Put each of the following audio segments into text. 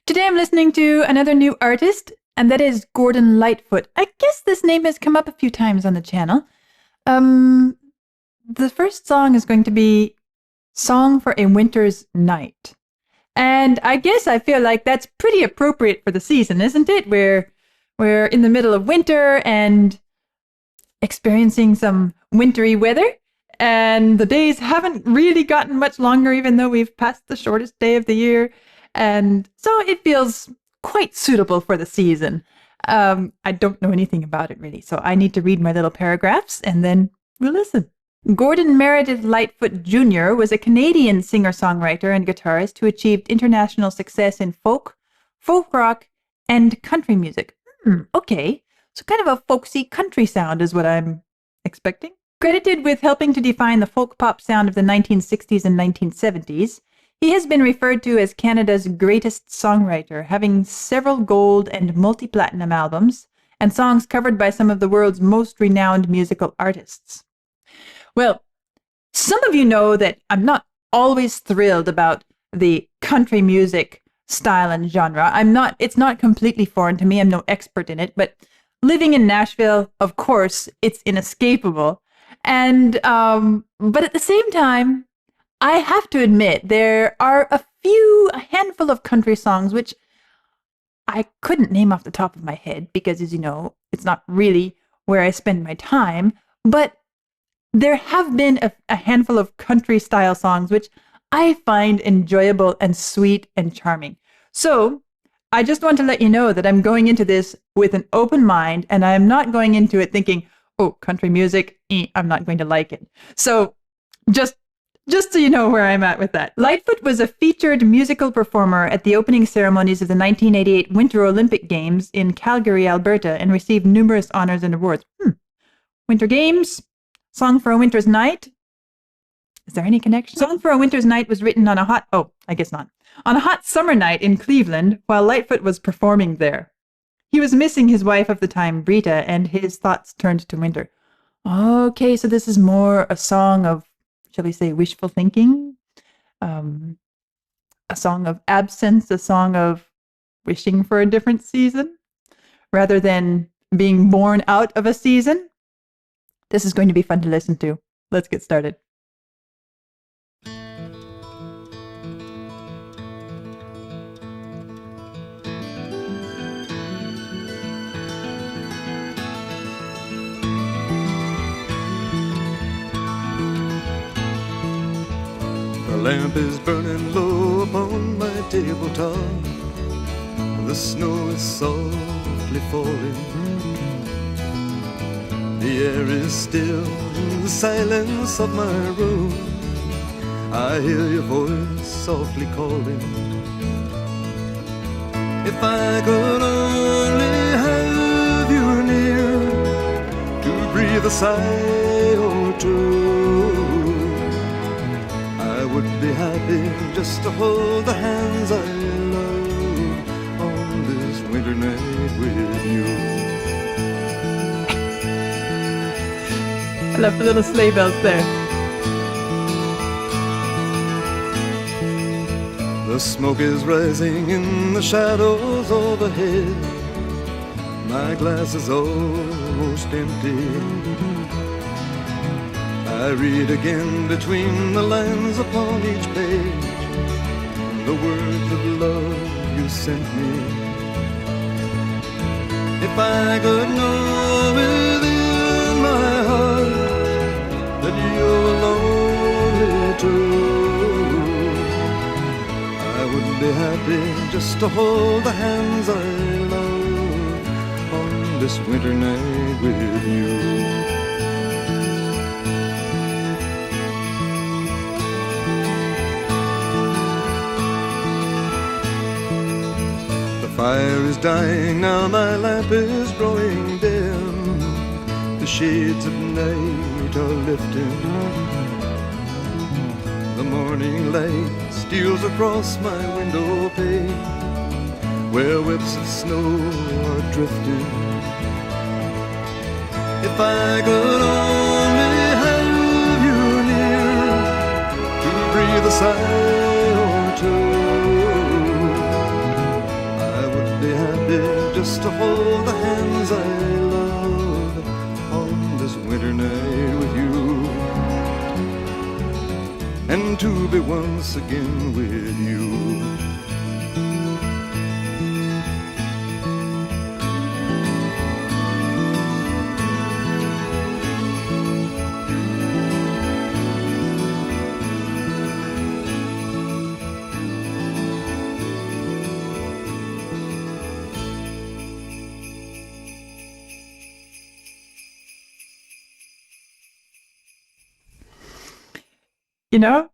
Today I'm listening to another new artist, and that is Gordon Lightfoot. I guess this name has come up a few times on the channel. The first song is going to be Song for a Winter's Night. And I guess I feel like that's pretty appropriate for the season, isn't it? We're in the middle of winter and experiencing some wintry weather, and the days haven't really gotten much longer, even though we've passed the shortest day of the year. And so it feels quite suitable for the season. I don't know anything about it really, so I need to read my little paragraphs and then we'll listen. Gordon Meredith Lightfoot Jr. was a Canadian singer-songwriter and guitarist who achieved international success in folk rock, and country music. Okay, so kind of a folksy country sound is what I'm expecting. Credited with helping to define the folk pop sound of the 1960s and 1970s, he has been referred to as Canada's greatest songwriter, having several gold and multi-platinum albums and songs covered by some of the world's most renowned musical artists. Well, some of you know that I'm not always thrilled about the country music style and genre. It's not completely foreign to me. I'm no expert in it, but living in Nashville, of course, it's inescapable. And, but at the same time, I have to admit, there are a handful of country songs which I couldn't name off the top of my head because, as you know, it's not really where I spend my time, but there have been a handful of country-style songs which I find enjoyable and sweet and charming. So I just want to let you know that I'm going into this with an open mind, and I'm not going into it thinking, oh, country music, I'm not going to like it. So just so you know where I'm at with that. Lightfoot was a featured musical performer at the opening ceremonies of the 1988 Winter Olympic Games in Calgary, Alberta, and received numerous honors and awards. Winter Games, Song for a Winter's Night. Is there any connection? Song for a Winter's Night was written on a hot summer night in Cleveland while Lightfoot was performing there. He was missing his wife of the time, Brita, and his thoughts turned to winter. Okay, so this is more a song of, shall we say, wishful thinking? A song of absence, a song of wishing for a different season, rather than being born out of a season. This is going to be fun to listen to. Let's get started. The lamp is burning low upon my tabletop. The snow is softly falling. The air is still in the silence of my room. I hear your voice softly calling. If I could only have you near to breathe a sigh or two, I would be happy just to hold the hands I love on this winter night with you. I love the little sleigh bells there. The smoke is rising in the shadows overhead. My glass is almost empty. I read again between the lines upon each page the words of love you sent me. If I could know within my heart that you were lonely too, I would be happy just to hold the hands I love on this winter night with you. The fire is dying now, my lamp is growing dim. The shades of night are lifting. The morning light steals across my window pane, where webs of snow are drifting. If I could only have you near to breathe a sigh or two, just to hold the hands I love on this winter night with you, and to be once again with you. You know,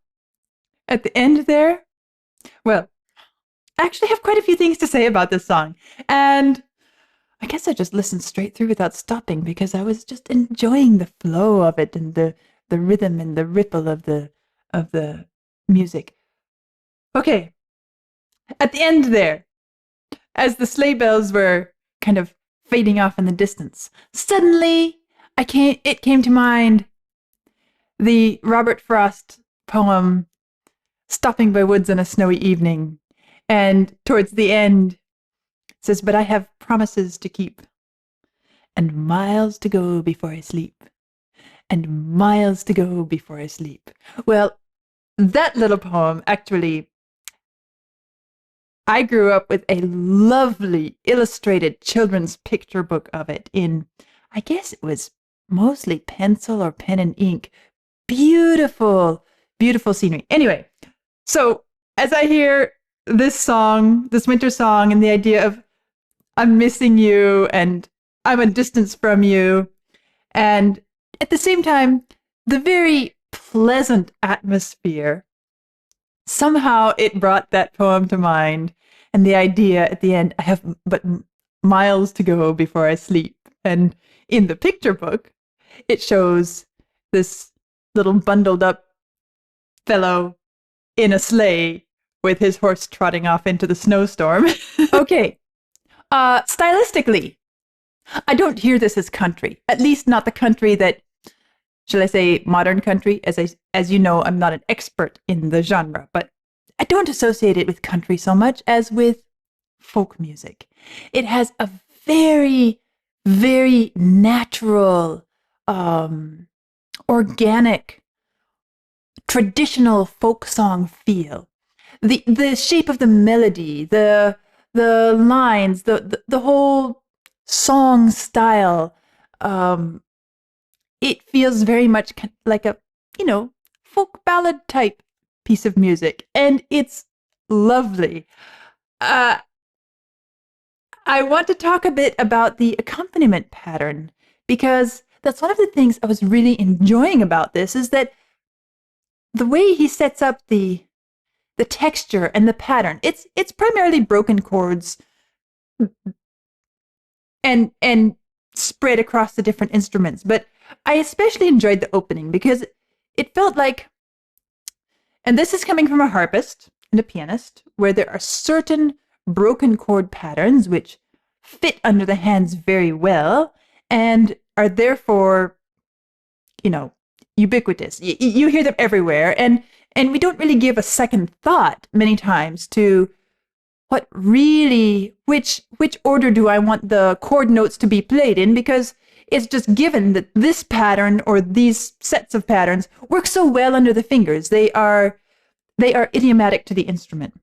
at the end there, well, I actually have quite a few things to say about this song. And I guess I just listened straight through without stopping because I was just enjoying the flow of it and the rhythm and the ripple of the music. Okay, at the end there, as the sleigh bells were kind of fading off in the distance, suddenly it came to mind the Robert Frost poem Stopping by Woods on a Snowy Evening. And towards the end, it says, but I have promises to keep, and miles to go before I sleep, and miles to go before I sleep. Well, that little poem, actually, I grew up with a lovely illustrated children's picture book of it in, I guess it was mostly pencil or pen and ink. Beautiful, beautiful scenery. Anyway, so as I hear this song, this winter song, and the idea of I'm missing you and I'm a distance from you, and at the same time, the very pleasant atmosphere, somehow it brought that poem to mind. And the idea at the end, I have but miles to go before I sleep. And in the picture book, it shows this little bundled up fellow in a sleigh with his horse trotting off into the snowstorm. Okay. Stylistically, I don't hear this as country, at least not the country that, shall I say, modern country. As you know, I'm not an expert in the genre, but I don't associate it with country so much as with folk music. It has a very, very natural, organic, traditional folk song feel. The shape of the melody, the lines, the whole song style, it feels very much like a, folk ballad type piece of music, and it's lovely. I want to talk a bit about the accompaniment pattern, because that's one of the things I was really enjoying about this, is that the way he sets up the texture and the pattern, it's primarily broken chords and spread across the different instruments. But I especially enjoyed the opening because it felt like, and this is coming from a harpist and a pianist, where there are certain broken chord patterns which fit under the hands very well and are therefore, ubiquitous. You hear them everywhere, and we don't really give a second thought many times to what really, which order do I want the chord notes to be played in, because it's just given that this pattern or these sets of patterns work so well under the fingers. They are idiomatic to the instrument.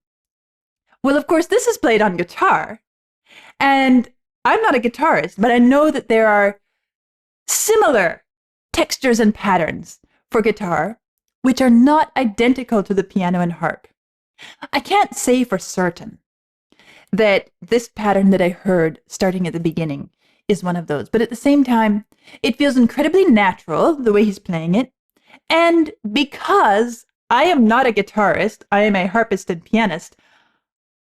Well, of course, this is played on guitar, and I'm not a guitarist, but I know that there are similar textures and patterns for guitar, which are not identical to the piano and harp. I can't say for certain that this pattern that I heard starting at the beginning is one of those, but at the same time, it feels incredibly natural the way he's playing it. And because I am not a guitarist, I am a harpist and pianist,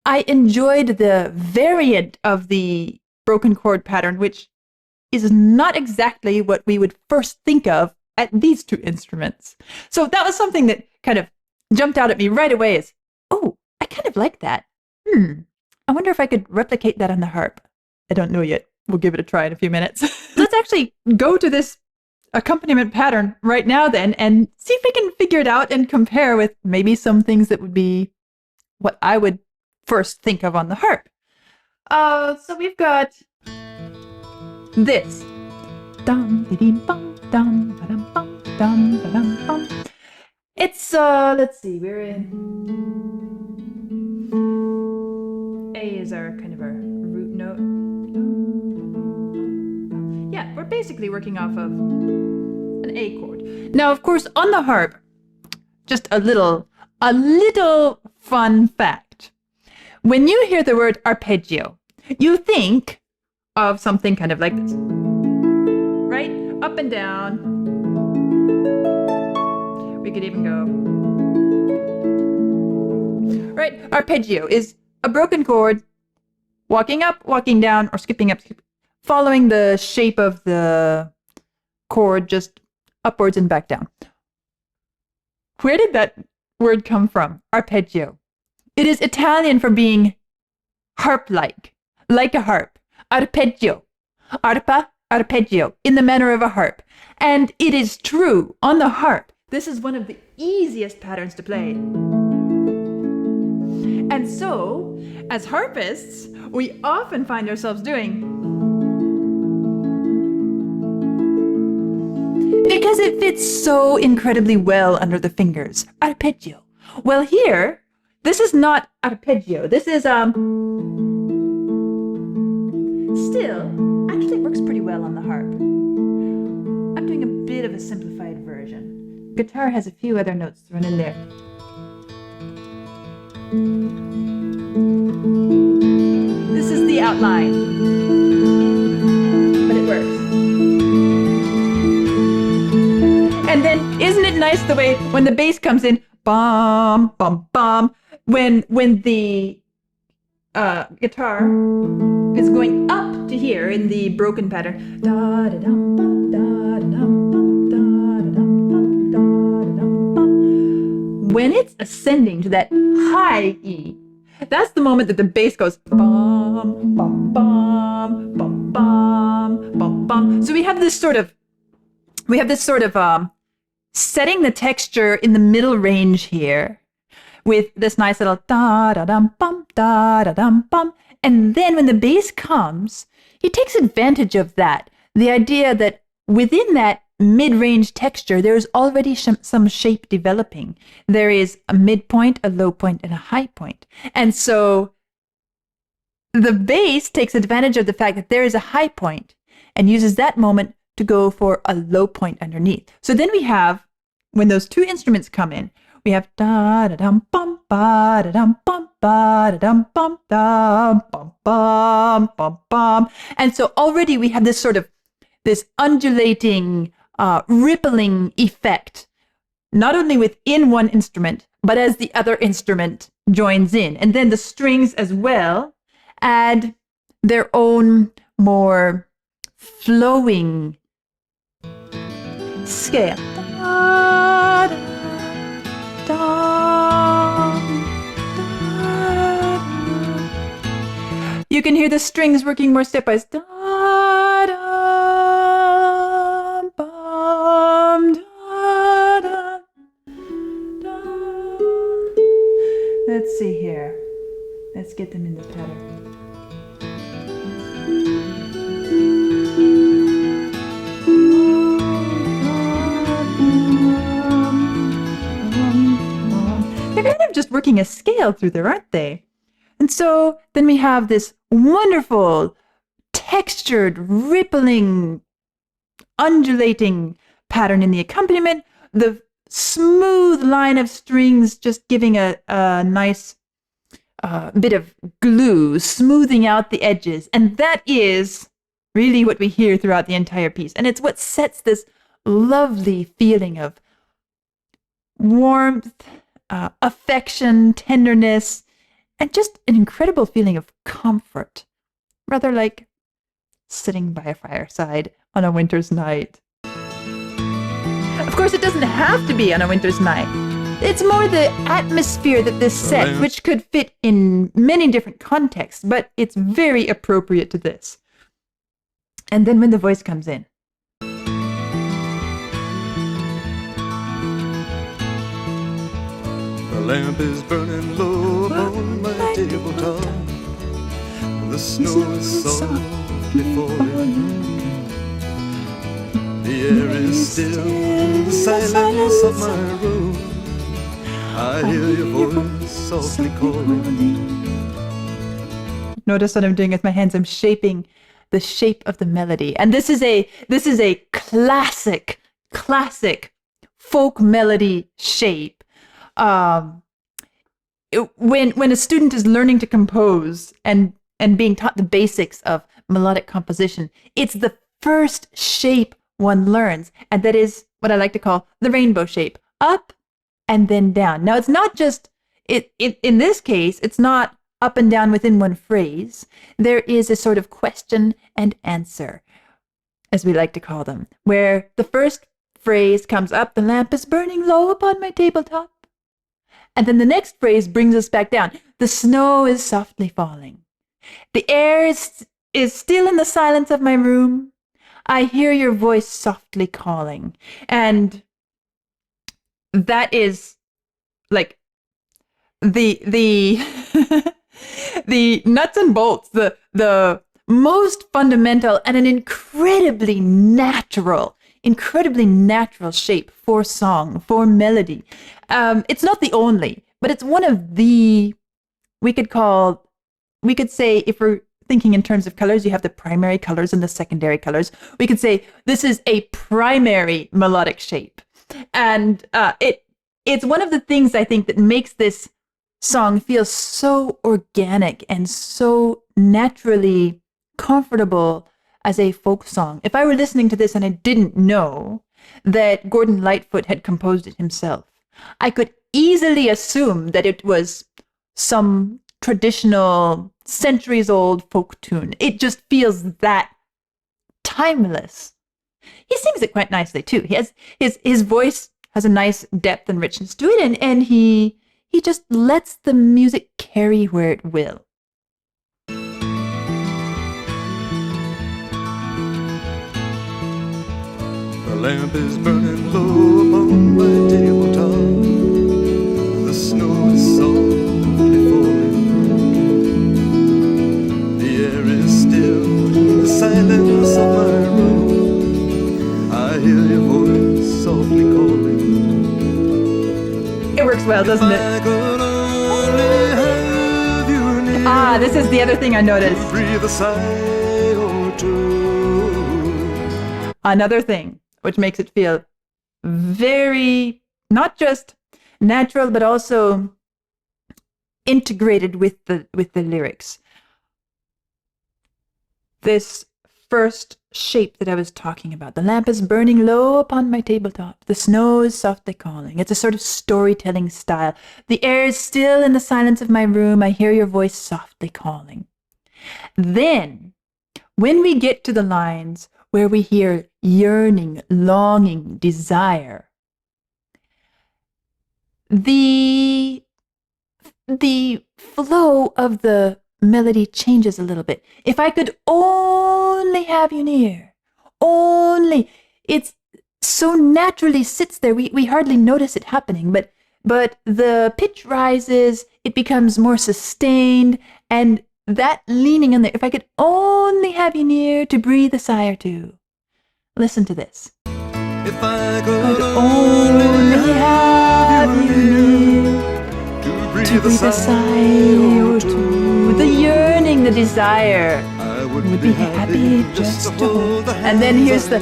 I enjoyed the variant of the broken chord pattern, which is not exactly what we would first think of at these two instruments. So that was something that kind of jumped out at me right away as, oh, I kind of like that. I wonder if I could replicate that on the harp. I don't know yet. We'll give it a try in a few minutes. Let's actually go to this accompaniment pattern right now then and see if we can figure it out and compare with maybe some things that would be what I would first think of on the harp. So we've got this. Dum dum bum dum dum bum dum dum bum. It's let's see, we're in A is our kind of our root note. Yeah, we're basically working off of an A chord. Now, of course, on the harp, just a little fun fact. When you hear the word arpeggio, you think of something kind of like this. Right? Up and down. We could even go. Right? Arpeggio is a broken chord, walking up, walking down, or skipping up, following the shape of the chord just upwards and back down. Where did that word come from? Arpeggio. It is Italian for being harp-like a harp. Arpeggio. Arpa, arpeggio, in the manner of a harp. And it is true, on the harp, this is one of the easiest patterns to play. And so, as harpists, we often find ourselves doing, because it fits so incredibly well under the fingers, arpeggio. Well, here, this is not arpeggio. This is, still, actually it works pretty well on the harp. I'm doing a bit of a simplified version. Guitar has a few other notes thrown in there. This is the outline, but it works. And then, isn't it nice the way when the bass comes in, bum, bum, bum, when the guitar is going up to here in the broken pattern, da da dum bum, da da dum bum, da da dum bum, da da dum bum. When it's ascending to that high E, that's the moment that the bass goes bum, bum, bum, bum, bum, bum, bum. So we have this sort of setting the texture in the middle range here with this nice little da-da-dum-bum, da-da-dum-bum. And then when the bass comes, he takes advantage of that. The idea that within that mid-range texture, there's already some shape developing. There is a midpoint, a low point, and a high point. And so the bass takes advantage of the fact that there is a high point and uses that moment to go for a low point underneath. So then we have, when those two instruments come in, we have da-da-dum-bum, ba-da-dum-bum, ba-da-dum-bum, da-bum, bum, bum. And so already we have this sort of, this undulating, rippling effect, not only within one instrument, but as the other instrument joins in. And then the strings as well add their own more flowing scale. Da, da, da, da. You can hear the strings working more stepwise. Da, da, bum, da, da, da. Let's see here. Let's get them in the pattern. They're kind of just working a scale through there, aren't they? And so then we have this wonderful, textured, rippling, undulating pattern in the accompaniment, the smooth line of strings just giving a nice bit of glue, smoothing out the edges. And that is really what we hear throughout the entire piece. And it's what sets this lovely feeling of warmth, affection, tenderness, and just an incredible feeling of comfort, rather like sitting by a fireside on a winter's night. Of course, it doesn't have to be on a winter's night. It's more the atmosphere that this sets, which could fit in many different contexts, but it's very appropriate to this. And then when the voice comes in. The lamp is burning low on my tabletop. The snow is softly falling. The air is still, the silence of my room. I hear your voice softly calling. Notice what I'm doing with my hands. I'm shaping the shape of the melody. And this is a classic folk melody shape. When a student is learning to compose and being taught the basics of melodic composition, it's the first shape one learns, and that is what I like to call the rainbow shape, up and then down. Now, it's not just, in this case, it's not up and down within one phrase. There is a sort of question and answer, as we like to call them, where the first phrase comes up, the lamp is burning low upon my tabletop. And then the next phrase brings us back down. The snow is softly falling. The air is still in the silence of my room. I hear your voice softly calling. And that is like the the nuts and bolts, the most fundamental and an incredibly natural shape for song, for melody. It's not the only, but it's one of the, we could say, if we're thinking in terms of colors, you have the primary colors and the secondary colors. We could say this is a primary melodic shape. And it's one of the things I think that makes this song feel so organic and so naturally comfortable as a folk song. If I were listening to this and I didn't know that Gordon Lightfoot had composed it himself, I could easily assume that it was some traditional, centuries-old folk tune. It just feels that timeless. He sings it quite nicely too. He has his voice has a nice depth and richness to it, and he just lets the music carry where it will. The lamp is burning low upon my tabletop. The snow is softly falling. The air is still, the silence of my room. I hear your voice softly calling. It works well, doesn't it? This is the other thing I noticed. Breathe a sigh or two. Another thing which makes it feel very, not just natural, but also integrated with the lyrics. This first shape that I was talking about. The lamp is burning low upon my tabletop. The snow is softly calling. It's a sort of storytelling style. The air is still in the silence of my room. I hear your voice softly calling. Then, when we get to the lines where we hear yearning, longing, desire, the flow of the melody changes a little bit. If I could only have you near, only, it's so naturally sits there. We hardly notice it happening, but the pitch rises, it becomes more sustained, and that leaning in there, if I could only have you near to breathe a sigh or two. Listen to this. If I could only have you near to breathe to breathe a sigh or two. The yearning, the desire. I Would be happy just to hold. And then here's the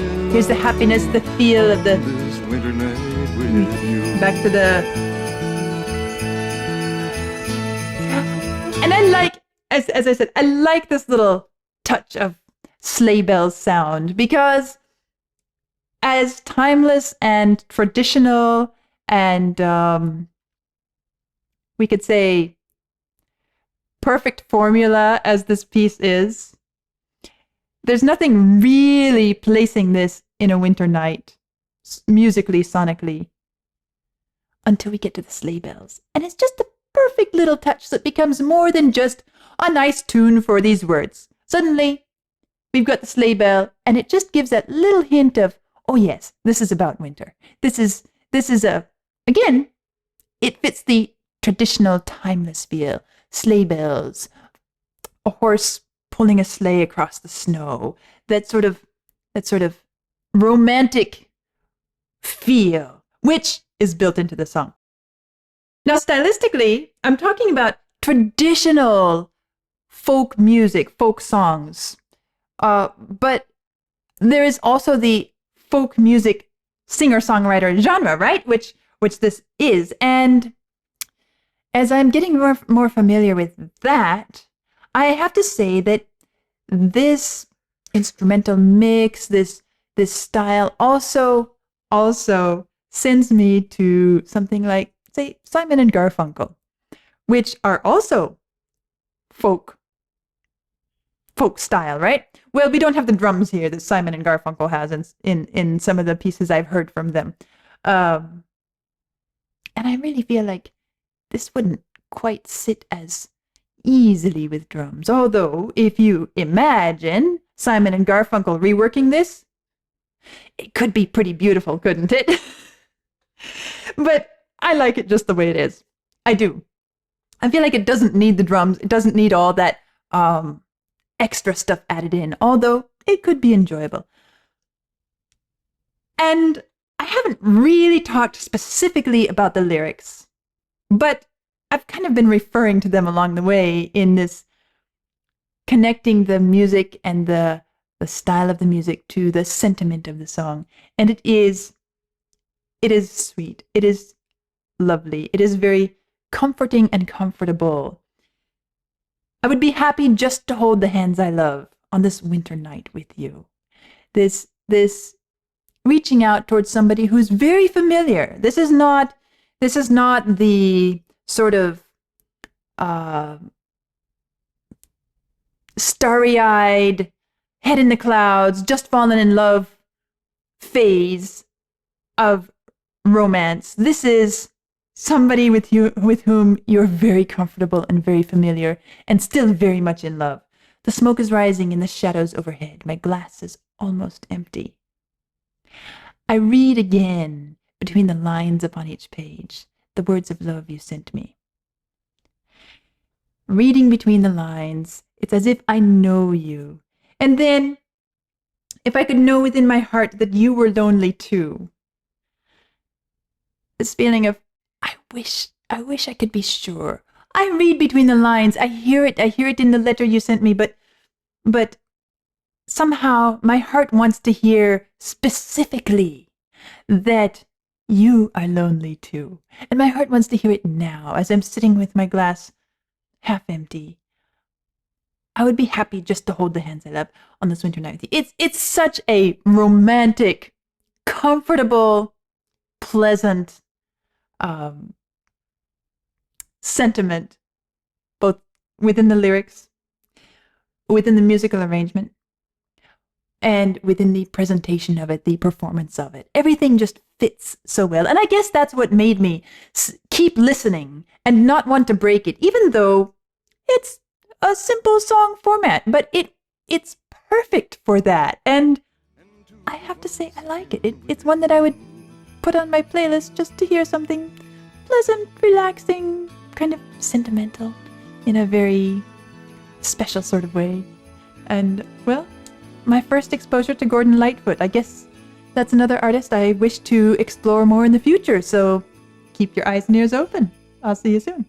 happiness, the feel of the this winter night with you. back to the. And I like, as I said, I like this little touch of sleigh bells sound, because as timeless and traditional and we could say perfect formula as this piece is, there's nothing really placing this in a winter night, musically, sonically, until we get to the sleigh bells. And it's just the perfect little touch that becomes more than just a nice tune for these words. Suddenly, we've got the sleigh bell, and it just gives that little hint of, oh yes, this is about winter. This is again, it fits the traditional timeless feel. Sleigh bells, a horse pulling a sleigh across the snow, that sort of romantic feel, which is built into the song. Now, stylistically, I'm talking about traditional folk music, folk songs. But there is also the folk music singer-songwriter genre, right? Which this is. And as I'm getting more familiar with that, I have to say that this instrumental mix, this style also sends me to something like, say, Simon and Garfunkel, which are also folk style, right? Well, we don't have the drums here that Simon and Garfunkel has in some of the pieces I've heard from them. And I really feel like this wouldn't quite sit as easily with drums. Although, if you imagine Simon and Garfunkel reworking this, it could be pretty beautiful, couldn't it? But I like it just the way it is. I do. I feel like it doesn't need the drums. It doesn't need all that extra stuff added in, although it could be enjoyable. And I haven't really talked specifically about the lyrics, but I've kind of been referring to them along the way in this connecting the music and the style of the music to the sentiment of the song. And it is sweet. It is lovely. It is very comforting and comfortable. I would be happy just to hold the hands I love on this winter night with you. This reaching out towards somebody who's very familiar. This is not the sort of starry-eyed, head in the clouds, just fallen in love phase of romance. This is somebody with whom you're very comfortable and very familiar and still very much in love. The smoke is rising in the shadows overhead. My glass is almost empty. I read again between the lines upon each page the words of love you sent me. Reading between the lines, it's as if I know you. And then, if I could know within my heart that you were lonely too. This feeling of, I wish I could be sure. I read between the lines. I hear it in the letter you sent me, but somehow my heart wants to hear specifically that you are lonely too. And my heart wants to hear it now as I'm sitting with my glass half empty. I would be happy just to hold the hands I love on this winter night with you. It's such a romantic, comfortable, pleasant sentiment, both within the lyrics, within the musical arrangement, and within the presentation of it, the performance of it. Everything just fits so well. And I guess that's what made me keep listening and not want to break it, even though it's a simple song format, but it's perfect for that. And I have to say, I like it. It's one that I would put on my playlist just to hear something pleasant, relaxing, kind of sentimental in a very special sort of way. And, well, my first exposure to Gordon Lightfoot. I guess that's another artist I wish to explore more in the future, so keep your eyes and ears open. I'll see you soon.